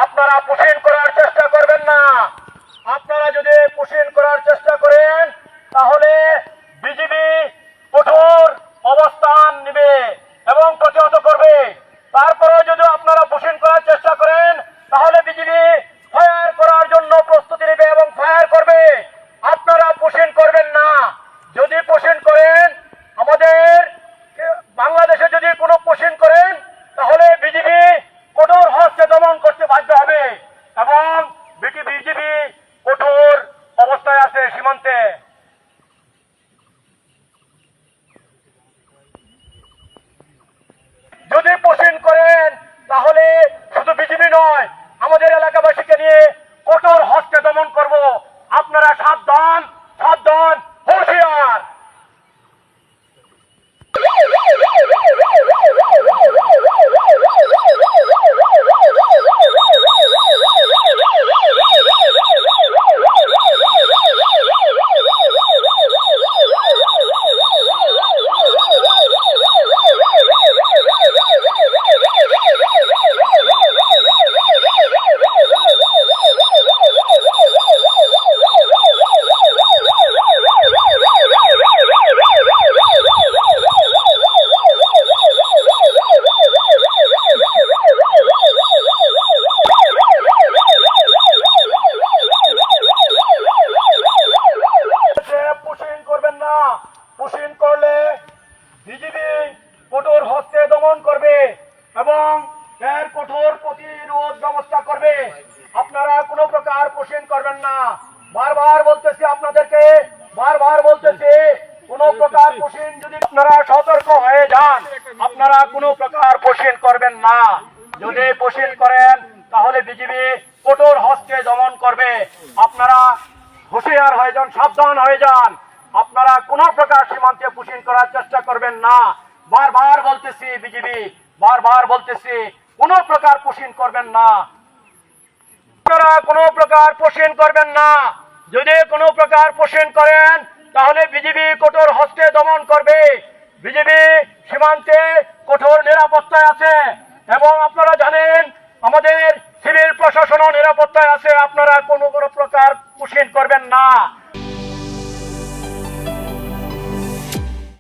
আপনারা পুষিন করার চেষ্টা করবেন না। আপনারা যদি পুষিন করার চেষ্টা করেন তাহলে বিজিবি কঠোর অবস্থান নেবে এবং প্রতিহত করবে। তারপরেও যদি আপনারা পুষিন করার চেষ্টা করেন তাহলে বিজিবি ফায়ার করার জন্য প্রস্তুতি নেবে এবং ফায়ার করবে। আপনারা পুষিন করবেন না। যদি পুষিন করেন, আমাদের বাংলাদেশে যদি কোনো পুষিন করেন তাহলে বিজিবি কঠোর হস্তে দমন করতে বাধ্য হবে এবং বিজিবি কঠোর অবস্থায় আছে সীমান্তে। যদি পুষিন করেন তাহলে শুধু বিজিবি নয়, আমাদের এলাকাবাসীকে নিয়ে কঠোর হস্তে দমন করব। আপনারা সাবধান, সাবধান, হুঁশিয়ার। পুষিন করলে বিজিবি কঠোর হস্তে দমন করবে এবং এর কঠোর প্রতিরোধ ব্যবস্থা করবে। আপনারা কোনো প্রকার পুষিন করবেন না। বারবার বলতেছি আপনাদেরকে, বারবার বলতেছি, কোনো প্রকার পুষিন যদি আপনারা সতর্ক হয়ে যান, আপনারা কোনো প্রকার পুষিন করবেন না। যদি পুষিন করেন তাহলে বিজিবি কঠোর হস্তে দমন করবে। আপনারা হুঁশিয়ার হয়ে যান, সাবধান হয়ে যান। আপনারা কোন প্রকার সীমান্তে পুষিন করার চেষ্টা করবেন না। বারবার বলতেছি বিজিবি, বারবার বলতেছি কোন প্রকার পুষিন করবেন না। আপনারা কোন প্রকার পুষিন করবেন না। যদি কোন প্রকার পুষিন করেন তাহলে বিজিবি কঠোর হস্তে দমন করবে। বিজিবি সীমান্তে কঠোর নিরাপত্তায় আছে এবং আপনারা জানেন আমাদের সিভিল প্রশাসনও নিরাপত্তায় আছে। আপনারা কোন প্রকার পুষিন করবেন না।